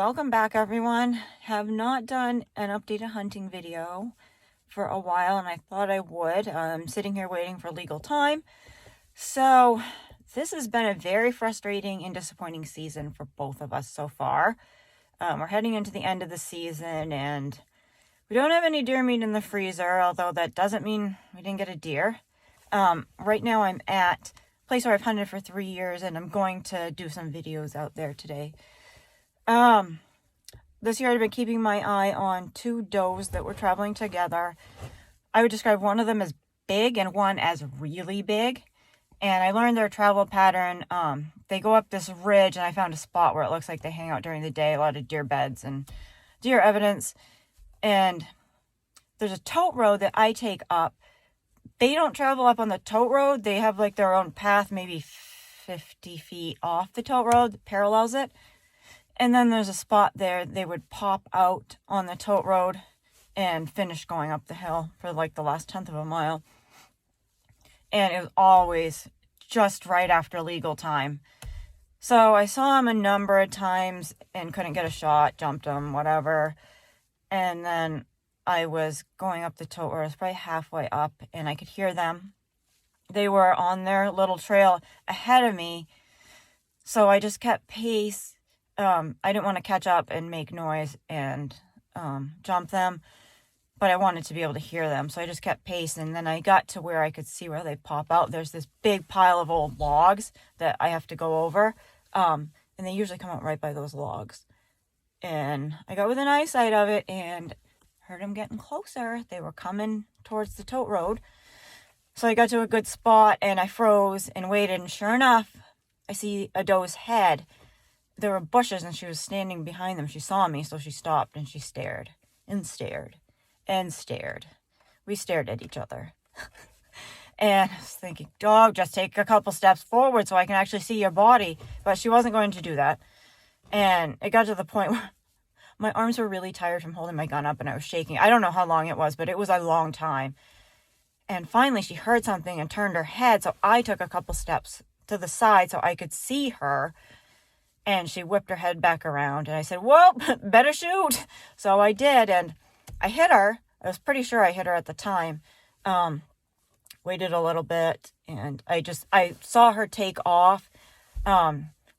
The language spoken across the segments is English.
welcome back everyone. Have not done an updated hunting video for a while, and I thought I would. I'm sitting here waiting for legal time. So this has been a very frustrating and disappointing season for both of us so far. We're heading into the end of the season, and we don't have any deer meat in the freezer, although that doesn't mean we didn't get a deer. Right now I'm at a place where I've hunted for 3 years, and I'm going to do some videos out there today. This year I've been keeping my eye on 2 does that were traveling together. I would describe one of them as big and one as really big. And I learned their travel pattern. They go up this ridge, and I found a spot where it looks like they hang out during the day, a lot of deer beds and deer evidence. And there's a tote road that I take up. They don't travel up on the tote road. They have like their own path, maybe 50 feet off the tote road that parallels it. And then there's a spot there they would pop out on the tote road and finish going up the hill for like the last 10th of a mile. And it was always just right after legal time. So I saw him a number of times and couldn't get a shot, jumped him, whatever. And then I was going up the tote road, I was probably halfway up, and I could hear them. They were on their little trail ahead of me. So I just kept pace. I didn't want to catch up and make noise and jump them, but I wanted to be able to hear them. So I just kept pace, and then I got to where I could see where they pop out. There's this big pile of old logs that I have to go over, and they usually come out right by those logs. And I got within eyesight of it and heard them getting closer. They were coming towards the tote road. So I got to a good spot, and I froze and waited, and sure enough, I see a doe's head. There were bushes, and she was standing behind them. She saw me, so she stopped, and she stared and stared and stared. We stared at each other. And I was thinking, dog, just take a couple steps forward so I can actually see your body. But she wasn't going to do that. And it got to the point where my arms were really tired from holding my gun up, and I was shaking. I don't know how long it was, but it was a long time. And finally, she heard something and turned her head, so I took a couple steps to the side so I could see her. And she whipped her head back around, and I said, well, better shoot. So I did, and I hit her. I was pretty sure I hit her at the time. Waited a little bit, and I saw her take off.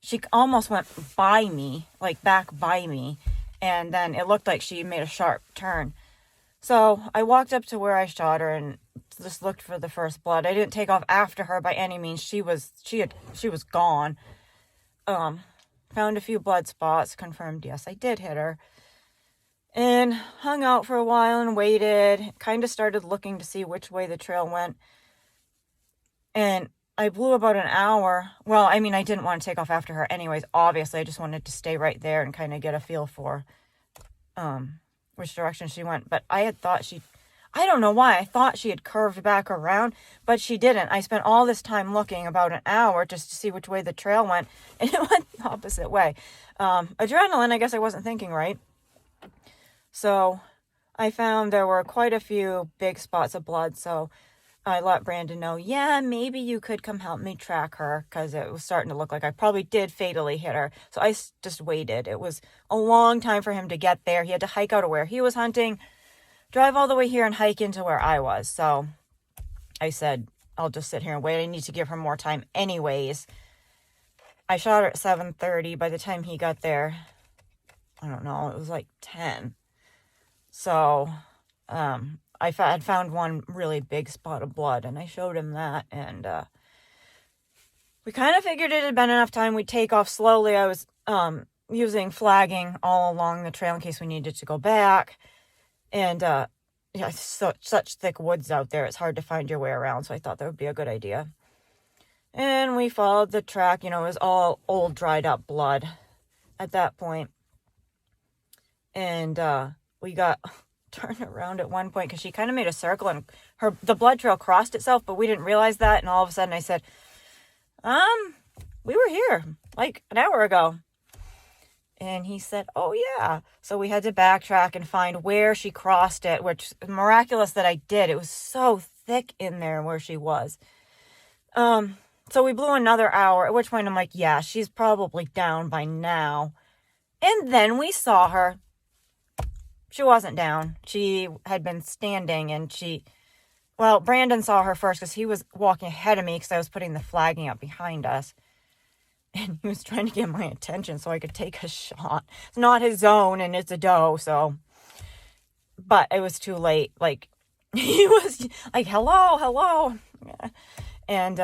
She almost went by me, like back by me, and then it looked like she made a sharp turn. So I walked up to where I shot her and just looked for the first blood. I didn't take off after her by any means. She was gone. Found a few blood spots, confirmed, yes, I did hit her. And hung out for a while and waited. Kind of started looking to see which way the trail went. And I blew about an hour. Well, I mean, I didn't want to take off after her anyways. Obviously, I just wanted to stay right there and kind of get a feel for which direction she went. But I don't know why, I thought she had curved back around, but she didn't. I spent all this time looking, about an hour, just to see which way the trail went, and it went the opposite way. Adrenaline, I guess I wasn't thinking right. So I found there were quite a few big spots of blood, so I let Brandon know, yeah, maybe you could come help me track her, because it was starting to look like I probably did fatally hit her. So I just waited. It was a long time for him to get there. He had to hike out of where he was hunting, drive all the way here and hike into where I was. So I said, I'll just sit here and wait. I need to give her more time anyways. I shot her at 7:30. By the time he got there, I don't know, it was like 10. So I had found one really big spot of blood, and I showed him that. And we kind of figured it had been enough time. We'd take off slowly. I was using flagging all along the trail in case we needed to go back. And such thick woods out there, it's hard to find your way around, so I thought that would be a good idea. And we followed the track. It was all old, dried up blood at that point. And we got turned around at one point because she kind of made a circle, and the blood trail crossed itself, but we didn't realize that. And all of a sudden I said, we were here like an hour ago. And he said, oh, yeah. So we had to backtrack and find where she crossed it, which is miraculous that I did. It was so thick in there where she was. So we blew another hour, at which point I'm like, yeah, she's probably down by now. And then we saw her. She wasn't down. She had been standing, and well, Brandon saw her first because he was walking ahead of me because I was putting the flagging up behind us. And he was trying to get my attention so I could take a shot. It's not his zone, and it's a doe, so. But it was too late. Like, he was like, hello, hello. And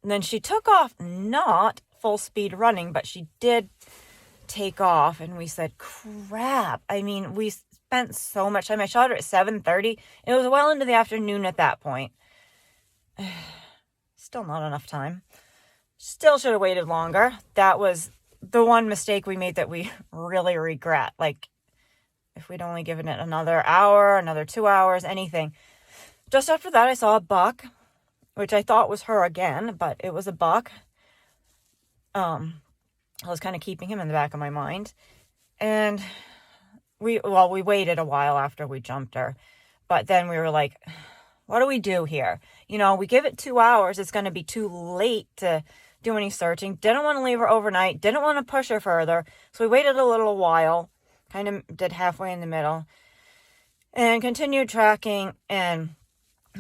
then she took off, not full speed running, but she did take off, and we said, crap. I mean, we spent so much time. I shot her at 7:30. It was well into the afternoon at that point. Still not enough time. Still should have waited longer. That was the one mistake we made that we really regret. Like, if we'd only given it another hour, another 2 hours, anything. Just after that, I saw a buck, which I thought was her again, but it was a buck. I was kind of keeping him in the back of my mind. And we waited a while after we jumped her. But then we were like, what do we do here? You know, we give it 2 hours. It's going to be too late to do any searching. Didn't want to leave her overnight. Didn't want to push her further. So we waited a little while. Kind of did halfway in the middle. And continued tracking. And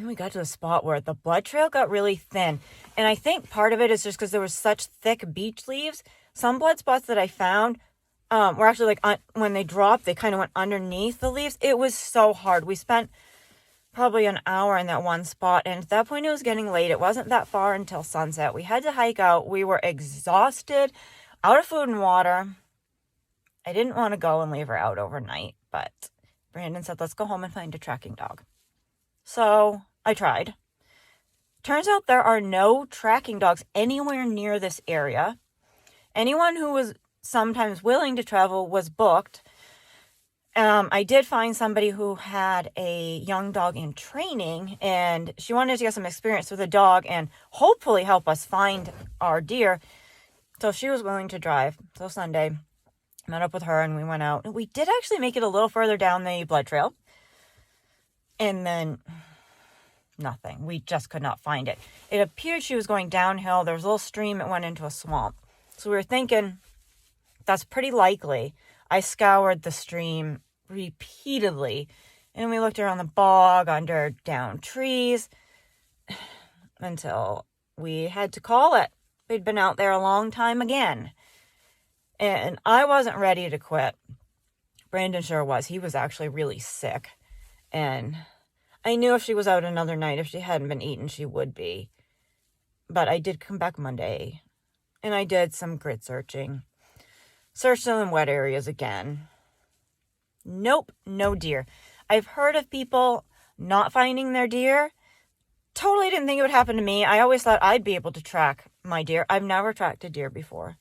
we got to a spot where the blood trail got really thin. And I think part of it is just because there was such thick beech leaves. Some blood spots that I found were actually like, when they dropped, they kind of went underneath the leaves. It was so hard. We spent probably an hour in that one spot. And at that point, it was getting late. It wasn't that far until sunset. We had to hike out. We were exhausted, out of food and water. I didn't want to go and leave her out overnight, but Brandon said, let's go home and find a tracking dog. So I tried. Turns out there are no tracking dogs anywhere near this area. Anyone who was sometimes willing to travel was booked. I did find somebody who had a young dog in training, and she wanted to get some experience with a dog and hopefully help us find our deer. So she was willing to drive. So Sunday, met up with her and we went out. We did actually make it a little further down the blood trail. And then nothing. We just could not find it. It appeared she was going downhill. There was a little stream. It went into a swamp. So we were thinking, that's pretty likely. I scoured the stream repeatedly. And we looked around the bog, under down trees, until we had to call it. We'd been out there a long time again. And I wasn't ready to quit. Brandon sure was. He was actually really sick. And I knew if she was out another night, if she hadn't been eaten, she would be. But I did come back Monday. And I did some grid searching. Searched in wet areas again. Nope, no deer. I've heard of people not finding their deer. Totally didn't think it would happen to me. I always thought I'd be able to track my deer. I've never tracked a deer before.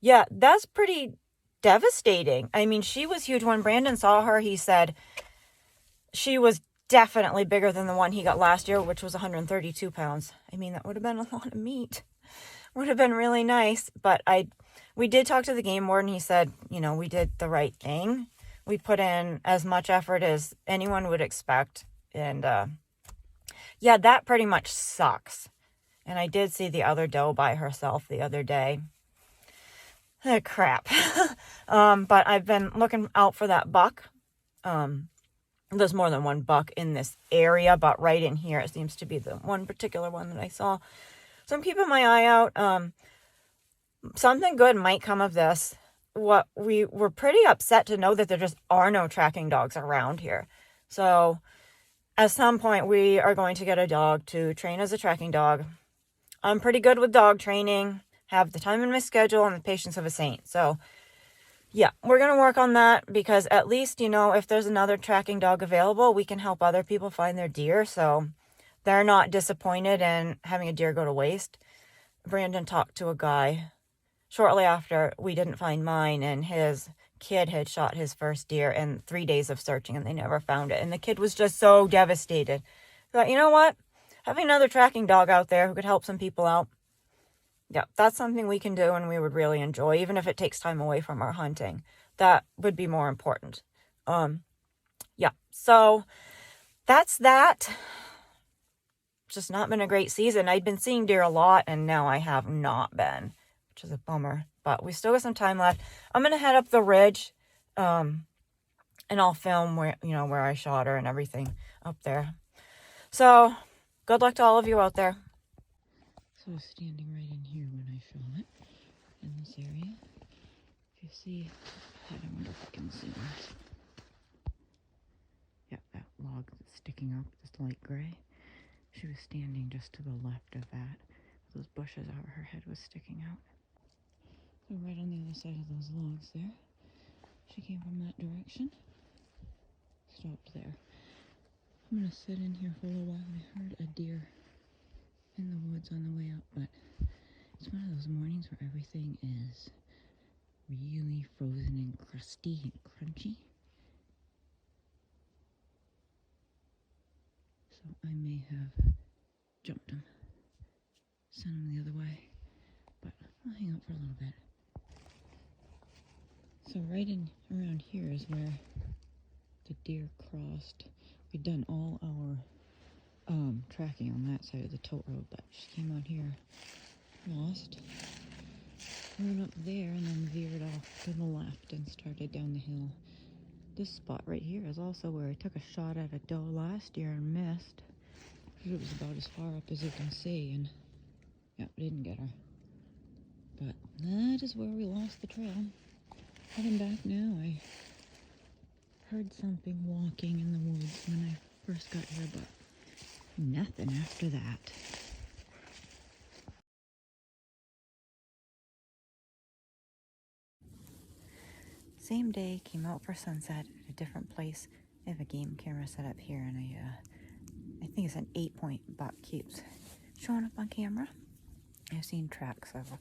Yeah, that's pretty devastating. I mean, she was huge. When Brandon saw her, he said she was definitely bigger than the one he got last year, which was 132 pounds. I mean, that would have been a lot of meat. Would have been really nice. But we did talk to the game warden. He said, you know, we did the right thing. We put in as much effort as anyone would expect. And yeah, that pretty much sucks. And I did see the other doe by herself the other day. Crap. But I've been looking out for that buck. There's more than one buck in this area, but right in here, it seems to be the one particular one that I saw. So I'm keeping my eye out. Something good might come of this. We were pretty upset to know that there just are no tracking dogs around here. So at some point, we are going to get a dog to train as a tracking dog. I'm pretty good with dog training, have the time in my schedule and the patience of a saint. So yeah, we're going to work on that because at least, you know, if there's another tracking dog available, we can help other people find their deer. So they're not disappointed in having a deer go to waste. Brandon talked to a guy shortly after we didn't find mine, and his kid had shot his first deer in 3 days of searching and they never found it. And the kid was just so devastated. Thought, you know what? Having another tracking dog out there who could help some people out. Yeah, that's something we can do and we would really enjoy, even if it takes time away from our hunting. That would be more important. Yeah, so that's that. Just not been a great season. I'd been seeing deer a lot and now I have not been, which is a bummer. but we still got some time left. I'm going to head up the ridge, and I'll film where, where I shot her and everything up there. So, good luck to all of you out there. So I was standing right in here when I shot it, in this area. If you see, I wonder if you can see that. Yep, that log that's sticking up, this light gray. She was standing just to the left of that. Those bushes out, her head was sticking out. So right on the other side of those logs there. She came from that direction. Stopped there. I'm gonna sit in here for a little while. I heard a deer in the woods on the way up, but it's one of those mornings where everything is really frozen and crusty and crunchy. So I may have jumped him, sent him the other way, but I'll hang out for a little bit. So right in around here is where the deer crossed. We'd done all our tracking on that side of the tote road, but she came out here, lost, went up there, and then veered off to the left and started down the hill. This spot right here is also where I took a shot at a doe last year and missed. It was about as far up as you can see, and yep, didn't get her. But that is where we lost the trail. Heading back now, I heard something walking in the woods when I first got here, but nothing after that. Same day, came out for sunset at a different place. I have a game camera set up here, and I think it's an 8-point buck keeps showing up on camera. I've seen tracks of,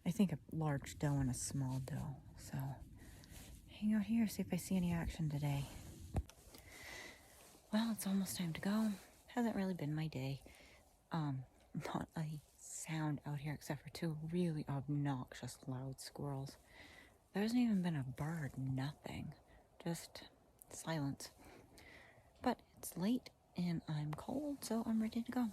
I think, a large doe and a small doe. So, hang out here, see if I see any action today. Well, it's almost time to go. Hasn't really been my day. Not a sound out here except for 2 really obnoxious loud squirrels. There hasn't even been a bird, nothing. Just silence. But it's late and I'm cold, so I'm ready to go.